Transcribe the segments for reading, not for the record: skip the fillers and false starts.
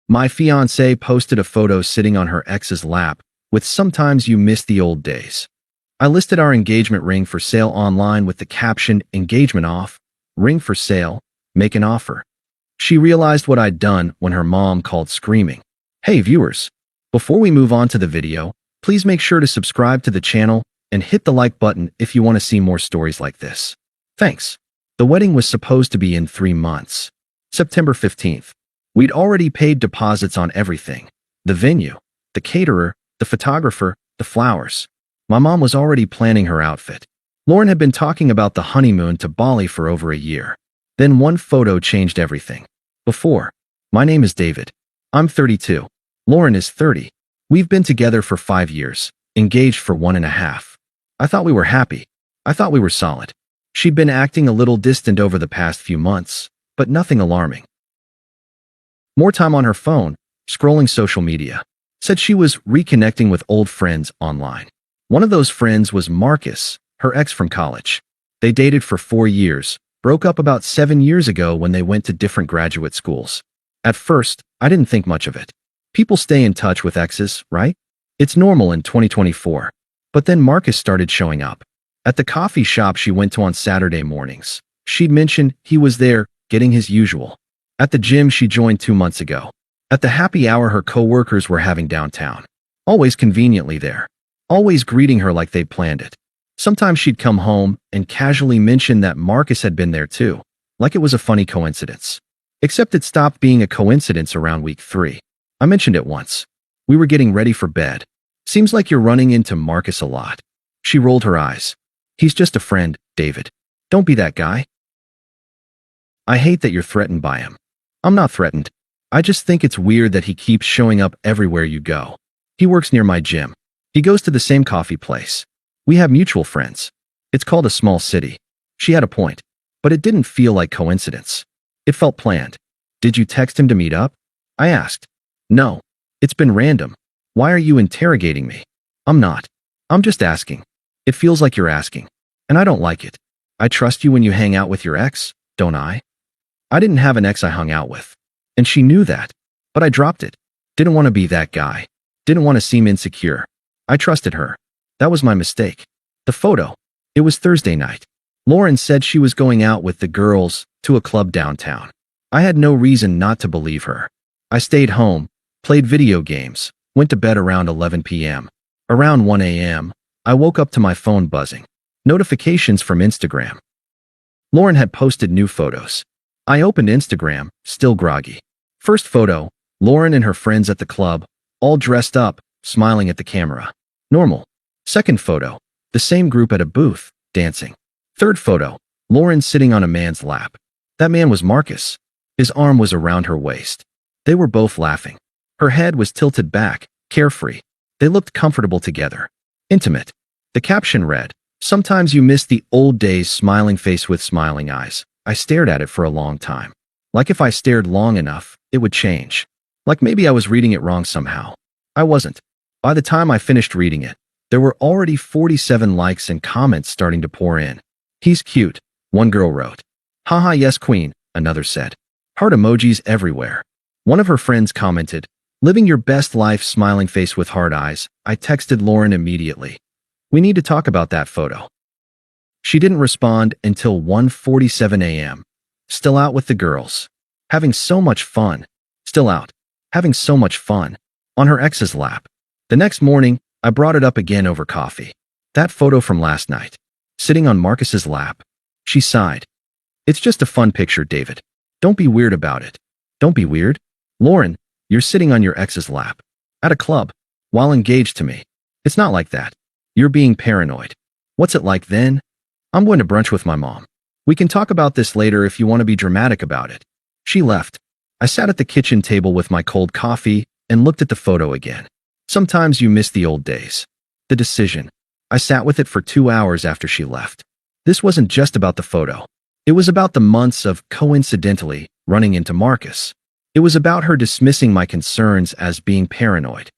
My fiancée posted a photo sitting on her ex's lap with "Sometimes you miss the old days." I listed our engagement ring for sale online with the caption "Engagement off, ring for sale, make an offer." She realized what I'd done when her mom called screaming. Hey viewers, before we move on to the video, please make sure to subscribe to the channel and hit the like button if you want to see more stories like this. Thanks. The wedding was supposed to be in 3 months. September 15th. We'd already paid deposits on everything. The venue, the caterer, the photographer, the flowers. My mom was already planning her outfit. Lauren had been talking about the honeymoon to Bali for over a year. Then one photo changed everything. Before. My name is David. I'm 32. Lauren is 30. We've been together for 5 years, engaged for 1.5. I thought we were happy. I thought we were solid. She'd been acting a little distant over the past few months, but nothing alarming. More time on her phone, scrolling social media. Said she was reconnecting with old friends online. One of those friends was Marcus, her ex from college. They dated for 4 years, broke up about 7 years ago when they went to different graduate schools. At first, I didn't think much of it. People stay in touch with exes, right? It's normal in 2024. But then Marcus started showing up. At the coffee shop she went to on Saturday mornings, she'd mentioned he was there, getting his usual. At the gym she joined 2 months ago. At the happy hour her co-workers were having downtown. Always conveniently there. Always greeting her like they'd planned it. Sometimes she'd come home and casually mention that Marcus had been there too, like it was a funny coincidence. Except it stopped being a coincidence around week 3. I mentioned it once. We were getting ready for bed. Seems like you're running into Marcus a lot. She rolled her eyes. He's just a friend, David. Don't be that guy. I hate that you're threatened by him. I'm not threatened. I just think it's weird that he keeps showing up everywhere you go. He works near my gym. He goes to the same coffee place. We have mutual friends. It's called a small city. She had a point. But it didn't feel like coincidence. It felt planned. Did you text him to meet up? I asked. No. It's been random. Why are you interrogating me? I'm not. I'm just asking. It feels like you're asking. And I don't like it. I trust you when you hang out with your ex, don't I? I didn't have an ex I hung out with. And she knew that. But I dropped it. Didn't want to be that guy. Didn't want to seem insecure. I trusted her. That was my mistake. The photo. It was Thursday night. Lauren said she was going out with the girls to a club downtown. I had no reason not to believe her. I stayed home, played video games, went to bed around 11 p.m. Around 1 a.m., I woke up to my phone buzzing. Notifications from Instagram. Lauren had posted new photos. I opened Instagram, still groggy. First photo, Lauren and her friends at the club, all dressed up, smiling at the camera. Normal. Second photo, the same group at a booth, dancing. Third photo, Lauren sitting on a man's lap. That man was Marcus. His arm was around her waist. They were both laughing. Her head was tilted back, carefree. They looked comfortable together. Intimate. The caption read, "Sometimes you miss the old days, smiling face with smiling eyes." I stared at it for a long time. Like if I stared long enough, it would change. Like maybe I was reading it wrong somehow. I wasn't. By the time I finished reading it, there were already 47 likes and comments starting to pour in. He's cute, one girl wrote. Haha yes queen, another said. Heart emojis everywhere. One of her friends commented, living your best life, smiling face with hard eyes. I texted Lauren immediately. We need to talk about that photo. She didn't respond until 1:47 a.m. Still out with the girls. Having so much fun. Still out. Having so much fun. On her ex's lap. The next morning, I brought it up again over coffee. That photo from last night. Sitting on Marcus's lap. She sighed. It's just a fun picture, David. Don't be weird about it. Don't be weird. Lauren, you're sitting on your ex's lap. At a club. While engaged to me. It's not like that. You're being paranoid. What's it like then? I'm going to brunch with my mom. We can talk about this later if you want to be dramatic about it. She left. I sat at the kitchen table with my cold coffee and looked at the photo again. Sometimes you miss the old days. The decision. I sat with it for 2 hours after she left. This wasn't just about the photo. It was about the months of, coincidentally, running into Marcus. It was about her dismissing my concerns as being paranoid.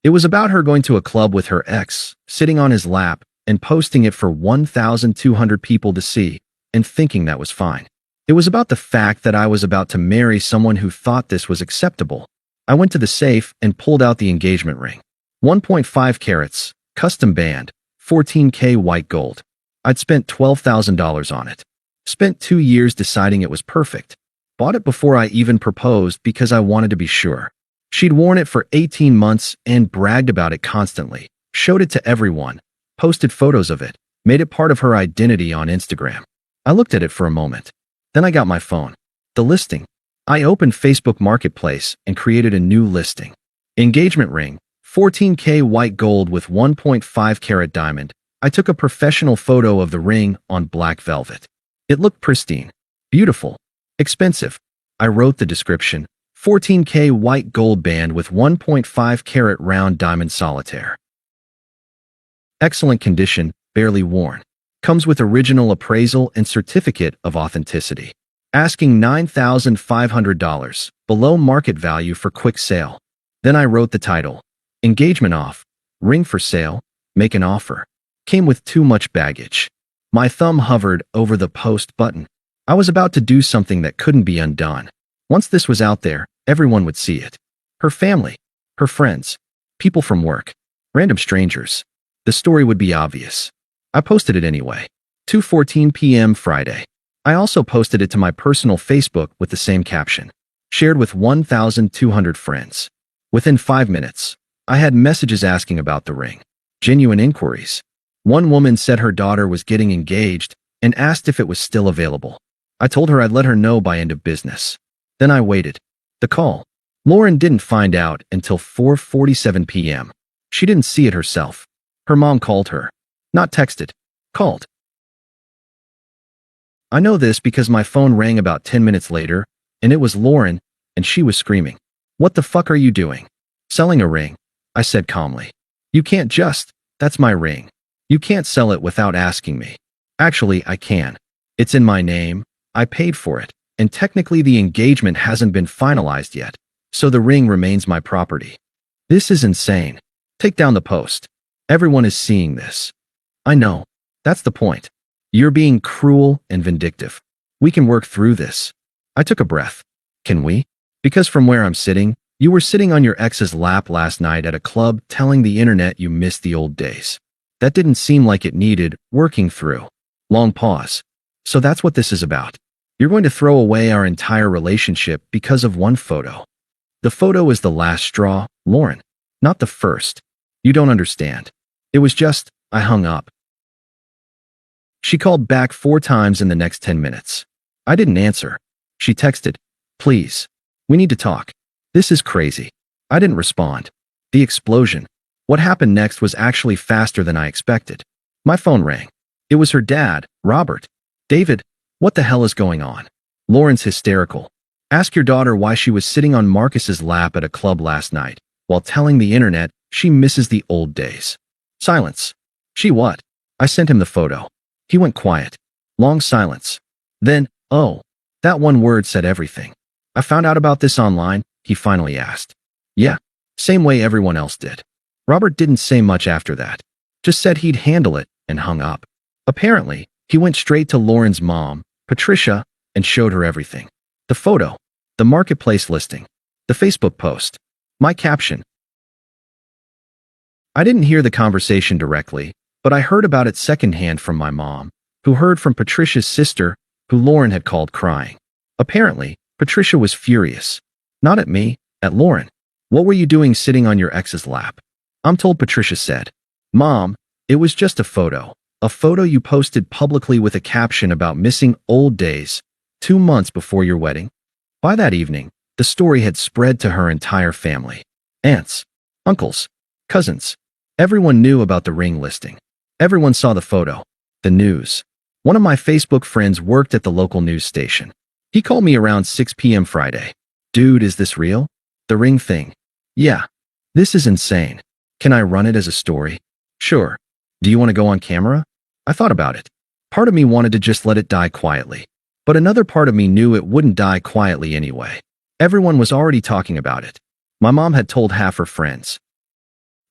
It was about her going to a club with her ex, sitting on his lap, and posting it for 1,200 people to see, and thinking that was fine. It was about the fact that I was about to marry someone who thought this was acceptable. I went to the safe and pulled out the engagement ring. 1.5 carats, custom band, 14K white gold. I'd spent $12,000 on it. Spent 2 years deciding it was perfect. Bought it before I even proposed because I wanted to be sure. She'd worn it for 18 months and bragged about it constantly. Showed it to everyone. Posted photos of it. Made it part of her identity on Instagram. I looked at it for a moment. Then I got my phone. The listing. I opened Facebook Marketplace and created a new listing. Engagement ring. 14K white gold with 1.5 carat diamond. I took a professional photo of the ring on black velvet. It looked pristine. Beautiful. Expensive. I wrote the description. 14K white gold band with 1.5 carat round diamond solitaire. Excellent condition, barely worn. Comes with original appraisal and certificate of authenticity. Asking $9,500, below market value for quick sale. Then I wrote the title. Engagement off. Ring for sale. Make an offer. Came with too much baggage. My thumb hovered over the post button. I was about to do something that couldn't be undone. Once this was out there, everyone would see it. Her family, her friends, people from work, random strangers. The story would be obvious. I posted it anyway. 2:14 p.m. Friday. I also posted it to my personal Facebook with the same caption. Shared with 1,200 friends. Within 5 minutes, I had messages asking about the ring. Genuine inquiries. One woman said her daughter was getting engaged and asked if it was still available. I told her I'd let her know by end of business. Then I waited. The call. Lauren didn't find out until 4:47 p.m. She didn't see it herself. Her mom called her. Not texted. Called. I know this because my phone rang about 10 minutes later, and it was Lauren, and she was screaming. "What the fuck are you doing?" "Selling a ring," I said calmly. "You can't just, that's my ring. You can't sell it without asking me." "Actually, I can. It's in my name, I paid for it, and technically the engagement hasn't been finalized yet, so the ring remains my property." "This is insane. Take down the post. Everyone is seeing this." "I know. That's the point. You're being cruel and vindictive. We can work through this." I took a breath. "Can we?" "Because from where I'm sitting, you were sitting on your ex's lap last night at a club telling the internet you missed the old days. That didn't seem like it needed working through." Long pause. "So that's what this is about. You're going to throw away our entire relationship because of one photo." "The photo is the last straw, Lauren. Not the first. You don't understand. It was just, I hung up." She called back 4 times in the next 10 minutes. I didn't answer. She texted, "Please. We need to talk. This is crazy." I didn't respond. The explosion. What happened next was actually faster than I expected. My phone rang. It was her dad, Robert. "David, what the hell is going on?" "Lauren's hysterical. Ask your daughter why she was sitting on Marcus's lap at a club last night, while telling the internet she misses the old days." Silence. "She what?" I sent him the photo. He went quiet. Long silence. Then, "Oh, that one word said everything. I found out about this online," he finally asked. "Yeah, same way everyone else did." Robert didn't say much after that. Just said he'd handle it and hung up. Apparently, he went straight to Lauren's mom, Patricia, and showed her everything. The photo, the marketplace listing, the Facebook post, my caption. I didn't hear the conversation directly, but I heard about it secondhand from my mom, who heard from Patricia's sister, who Lauren had called crying. Apparently, Patricia was furious. Not at me, at Lauren. "What were you doing sitting on your ex's lap?" I'm told Patricia said, "Mom, it was just a photo you posted publicly with a caption about missing old days, 2 months before your wedding." By that evening, the story had spread to her entire family. Aunts, uncles, cousins. Everyone knew about the ring listing. Everyone saw the photo. The news. One of my Facebook friends worked at the local news station. He called me around 6 p.m. Friday. "Dude, is this real? The ring thing?" "Yeah. This is insane. Can I run it as a story?" "Sure. Do you want to go on camera?" I thought about it. Part of me wanted to just let it die quietly, but another part of me knew it wouldn't die quietly anyway. Everyone was already talking about it. My mom had told half her friends.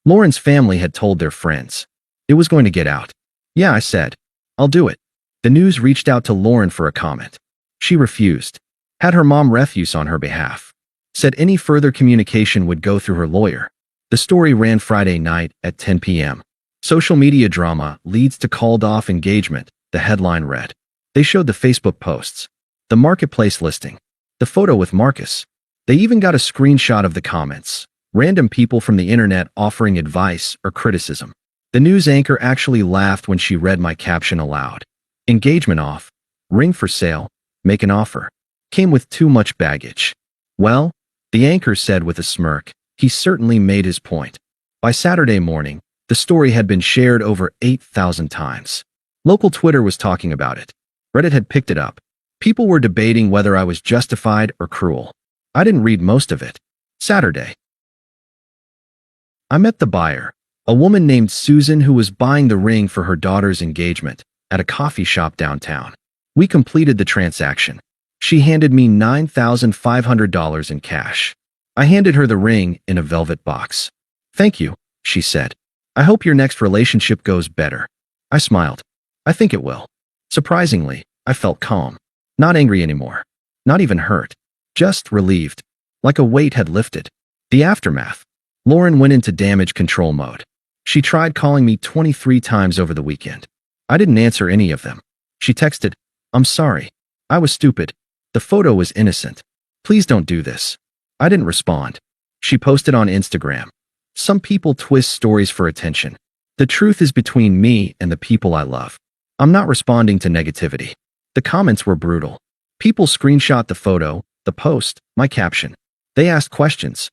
Lauren's family had told their friends. It was going to get out. "Yeah," I said. "I'll do it." The news reached out to Lauren for a comment. She refused. Had her mom refuse on her behalf. Said any further communication would go through her lawyer. The story ran Friday night at 10 p.m. Social media drama leads to called-off engagement, the headline read. They showed the Facebook posts, the marketplace listing, the photo with Marcus. They even got a screenshot of the comments. Random people from the internet offering advice or criticism. The news anchor actually laughed when she read my caption aloud. Engagement off. Ring for sale. Make an offer. Came with too much baggage. Well, the anchor said with a smirk, he certainly made his point. By Saturday morning, the story had been shared over 8,000 times. Local Twitter was talking about it. Reddit had picked it up. People were debating whether I was justified or cruel. I didn't read most of it. Saturday. I met the buyer, a woman named Susan who was buying the ring for her daughter's engagement, at a coffee shop downtown. We completed the transaction. She handed me $9,500 in cash. I handed her the ring in a velvet box. Thank you, she said. I hope your next relationship goes better. I smiled. I think it will. Surprisingly, I felt calm. Not angry anymore. Not even hurt. Just relieved. Like a weight had lifted. The aftermath. Lauren went into damage control mode. She tried calling me 23 times over the weekend. I didn't answer any of them. She texted, I'm sorry. I was stupid. The photo was innocent. Please don't do this. I didn't respond. She posted on Instagram. Some people twist stories for attention. The truth is between me and the people I love. I'm not responding to negativity. The comments were brutal. People screenshot the photo, the post, my caption. They asked questions.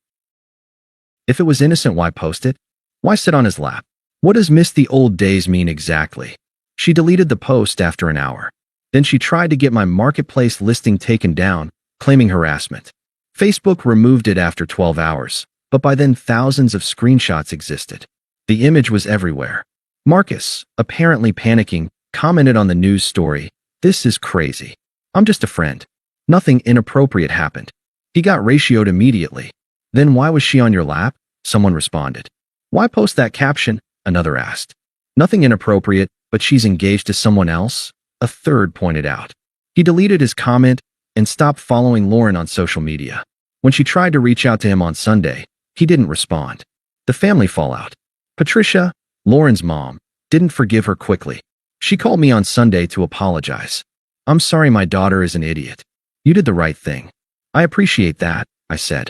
If it was innocent, why post it? Why sit on his lap? What does miss the old days mean exactly? She deleted the post after an hour. Then she tried to get my marketplace listing taken down, claiming harassment. Facebook removed it after 12 hours, but by then thousands of screenshots existed. The image was everywhere. Marcus, apparently panicking, commented on the news story, "This is crazy. I'm just a friend. Nothing inappropriate happened." He got ratioed immediately. "Then why was she on your lap?" Someone responded. "Why post that caption?" Another asked. "Nothing inappropriate, but she's engaged to someone else," a third pointed out. He deleted his comment and stopped following Lauren on social media. When she tried to reach out to him on Sunday, he didn't respond. The family fallout. Patricia, Lauren's mom, didn't forgive her quickly. She called me on Sunday to apologize. "I'm sorry, my daughter is an idiot. You did the right thing." "I appreciate that," I said.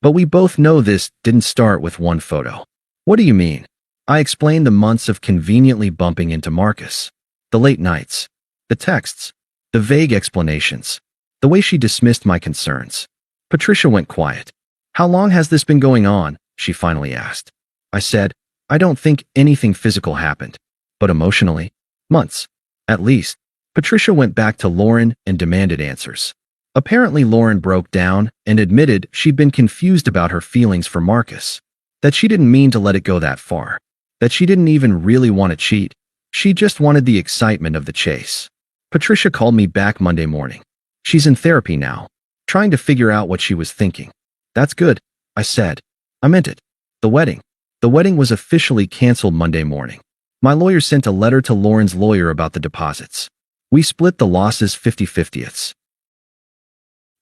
"But we both know this didn't start with one photo." "What do you mean?" I explained the months of conveniently bumping into Marcus. The late nights. The texts. The vague explanations. The way she dismissed my concerns. Patricia went quiet. "How long has this been going on?" she finally asked. I said, "I don't think anything physical happened. But emotionally? Months. At least." Patricia went back to Lauren and demanded answers. Apparently Lauren broke down and admitted she'd been confused about her feelings for Marcus. That she didn't mean to let it go that far. That she didn't even really want to cheat. She just wanted the excitement of the chase. Patricia called me back Monday morning. She's in therapy now, trying to figure out what she was thinking. "That's good," I said. I meant it. The wedding. The wedding was officially canceled Monday morning. My lawyer sent a letter to Lauren's lawyer about the deposits. We split the losses 50-50ths.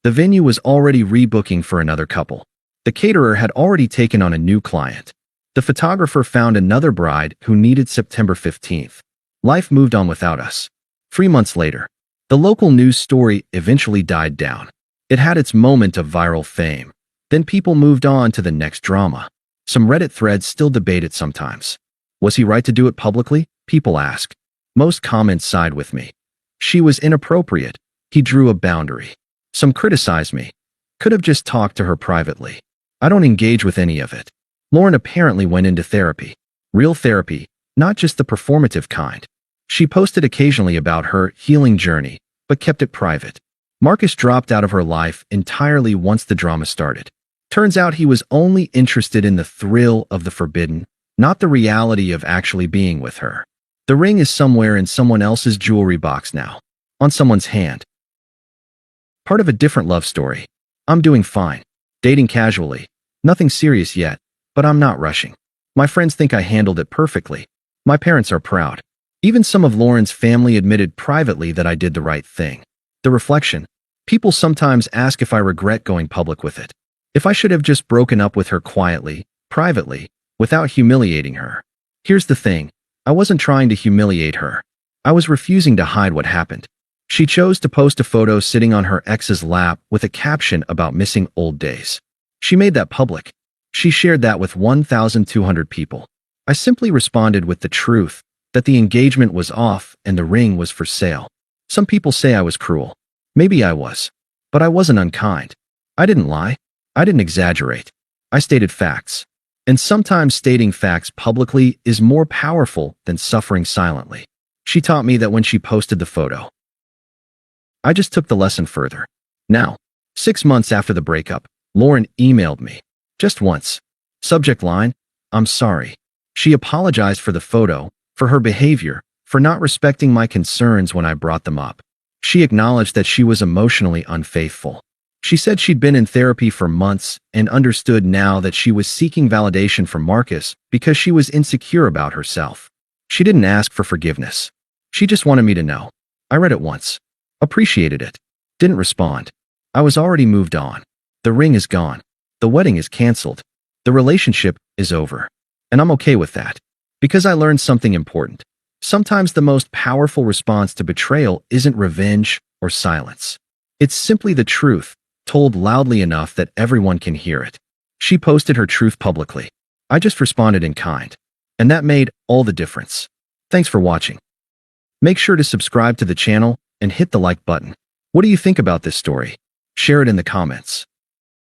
The venue was already rebooking for another couple. The caterer had already taken on a new client. The photographer found another bride who needed September 15th. Life moved on without us. 3 months later, the local news story eventually died down. It had its moment of viral fame. Then people moved on to the next drama. Some Reddit threads still debate it sometimes. Was he right to do it publicly? People ask. Most comments side with me. She was inappropriate. He drew a boundary. Some criticized me. Could have just talked to her privately. I don't engage with any of it. Lauren apparently went into therapy. Real therapy, not just the performative kind. She posted occasionally about her healing journey, but kept it private. Marcus dropped out of her life entirely once the drama started. Turns out he was only interested in the thrill of the forbidden, not the reality of actually being with her. The ring is somewhere in someone else's jewelry box now, on someone's hand. Part of a different love story. I'm doing fine. Dating casually. Nothing serious yet, but I'm not rushing. My friends think I handled it perfectly. My parents are proud. Even some of Lauren's family admitted privately that I did the right thing. The reflection. People sometimes ask if I regret going public with it. If I should have just broken up with her quietly, privately, without humiliating her. Here's the thing. I wasn't trying to humiliate her. I was refusing to hide what happened. She chose to post a photo sitting on her ex's lap with a caption about missing old days. She made that public. She shared that with 1,200 people. I simply responded with the truth, that the engagement was off and the ring was for sale. Some people say I was cruel. Maybe I was. But I wasn't unkind. I didn't lie. I didn't exaggerate. I stated facts. And sometimes stating facts publicly is more powerful than suffering silently. She taught me that when she posted the photo. I just took the lesson further. Now, 6 months after the breakup, Lauren emailed me. Just once. Subject line, "I'm sorry." She apologized for the photo, for her behavior, for not respecting my concerns when I brought them up. She acknowledged that she was emotionally unfaithful. She said she'd been in therapy for months and understood now that she was seeking validation from Marcus because she was insecure about herself. She didn't ask for forgiveness. She just wanted me to know. I read it once. Appreciated it. Didn't respond. I was already moved on. The ring is gone. The wedding is canceled. The relationship is over. And I'm okay with that. Because I learned something important. Sometimes the most powerful response to betrayal isn't revenge or silence. It's simply the truth, told loudly enough that everyone can hear it. She posted her truth publicly. I just responded in kind. And that made all the difference. Thanks for watching. Make sure to subscribe to the channel and hit the like button. What do you think about this story? Share it in the comments.